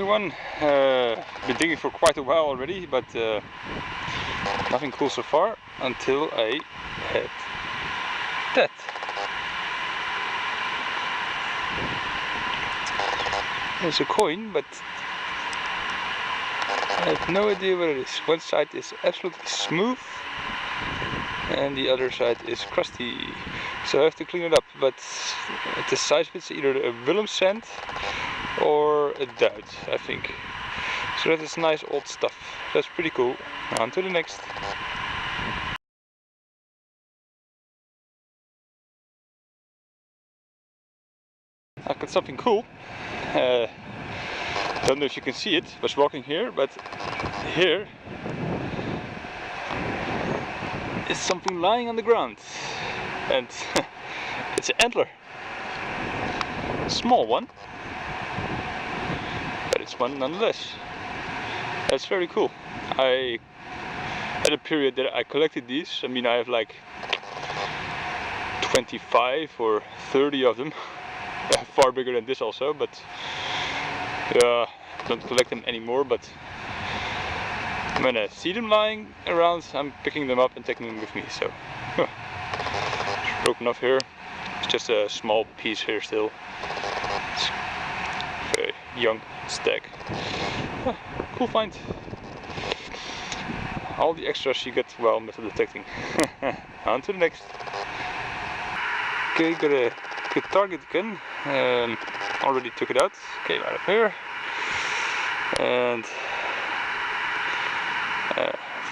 everyone. Been digging for quite a while already, but nothing cool so far until I had that. There's a coin, but I have no idea what it is. One side is absolutely smooth and the other side is crusty, so I have to clean it up. But the size of it's either a Willem sand or a Duit, I think. So that is nice old stuff. That's pretty cool. On to the next. I got something cool. Don't know if you can see it. I was walking here, but here is something lying on the ground, and it's an antler. A small one, but it's one nonetheless. That's very cool. I had a period that I collected these. I mean, I have like 25 or 30 of them. Far bigger than this also, but yeah, don't collect them anymore. But when I see them lying around, I'm picking them up and taking them with me. So it's broken off here. It's just a small piece here still. It's a very young stack. Cool find. All the extras you get while metal detecting. On to the next. Okay, got a good target again. Already took it out. Came out of here. And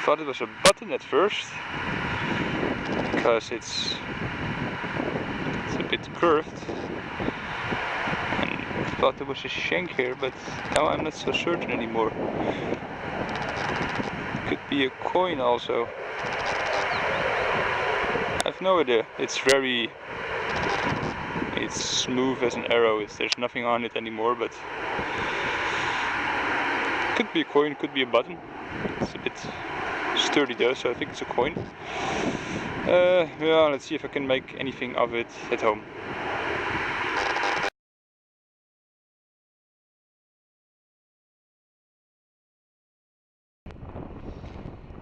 thought it was a button at first because it's a bit curved. And I thought there was a shank here, but now I'm not so certain anymore. Could be a coin also. I have no idea. It's smooth as an arrow. There's nothing on it anymore, but could be a coin, could be a button. It's a bit sturdy though, so I think it's a coin. Yeah, let's see if I can make anything of it at home.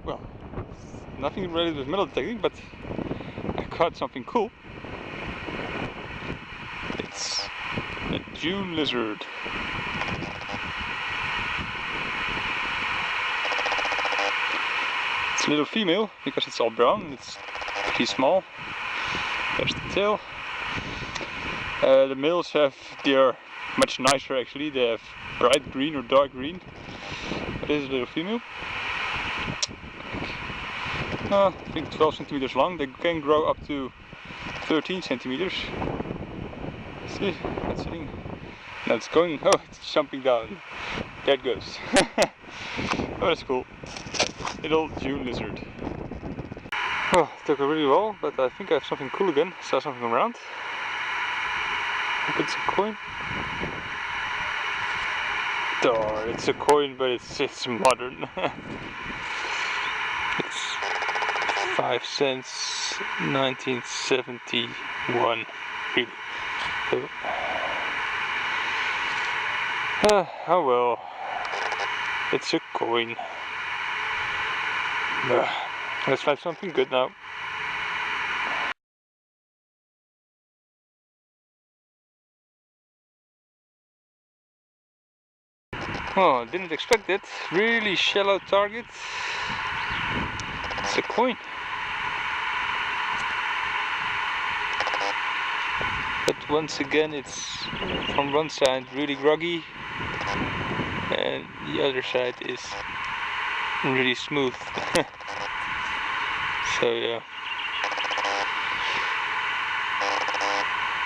Well, nothing related with metal detecting, but I caught something cool. It's a June lizard. It's a little female because it's all brown and it's pretty small. There's the tail. The males they're much nicer actually. They have bright green or dark green. But this is a little female. I think 12 centimeters long. They can grow up to 13 centimeters. See, it's sitting. Now it's going. Oh, it's jumping down. There it goes. Oh, that's cool. Little June lizard. Oh, it took a really while, but I think I have something cool again. I saw something around. I think it's a coin. Oh, it's a coin, but it's modern. It's 5 cents, 1971. Really. Oh well. It's a coin. Let's find something good now. Oh, didn't expect it. Really shallow target. It's a coin. But once again, it's from one side really groggy, and the other side is really smooth. So yeah,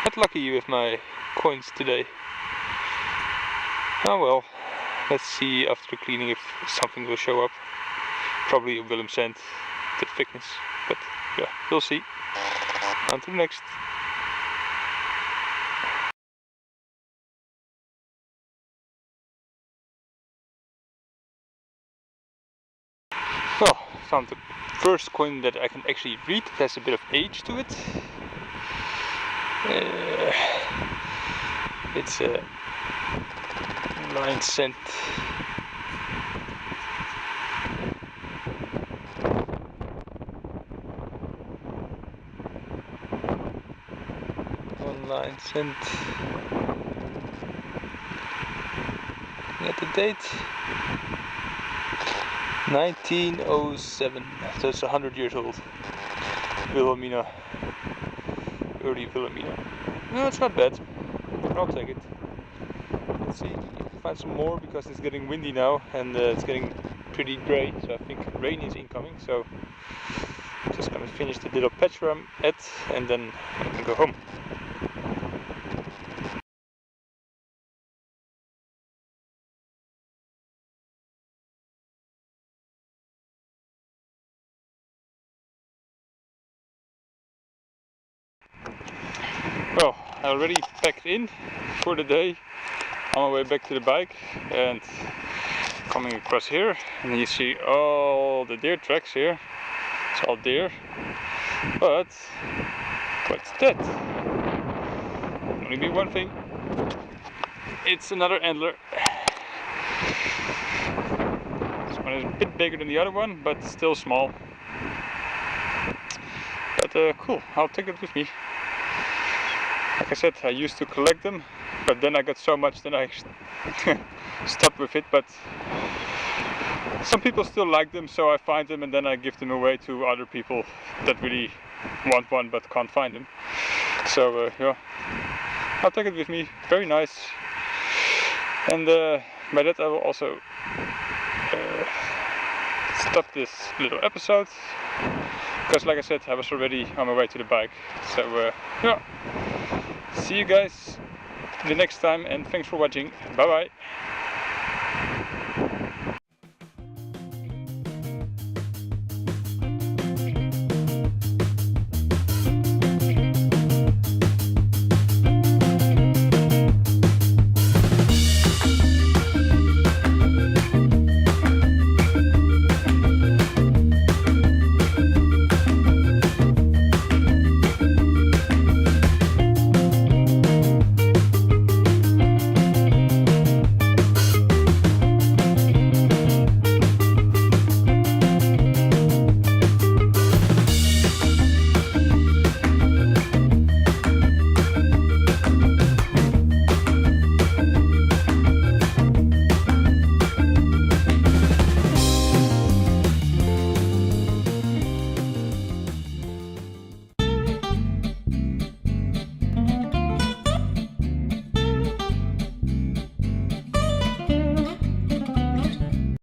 not lucky with my coins today. Oh well, let's see after cleaning if something will show up. Probably a Willem sand, the thickness, but yeah, we'll see. On to the next. Well, found the first coin that I can actually read. It has a bit of age to it. It's a line sent. One line sent. At the date 1907, so it's 100 years old. Wilhelmina, early Wilhelmina. No, it's not bad. I'll take it. Let's see, find some more because it's getting windy now and it's getting pretty grey. So I think rain is incoming. So just gonna finish the little patch where I'm at and then I can go home. Well, I already packed in for the day on my way back to the bike and coming across here, and you see all the deer tracks here. It's all deer, but what's that? Only be one thing. It's another antler. This one is a bit bigger than the other one, but still small. But cool, I'll take it with me. Like I said, I used to collect them, but then I got so much that I stopped with it. But some people still like them, so I find them and then I give them away to other people that really want one but can't find them. So yeah, I'll take it with me. Very nice. And by that I will also stop this little episode, because like I said, I was already on my way to the bike. So yeah. See you guys the next time and thanks for watching. Bye bye.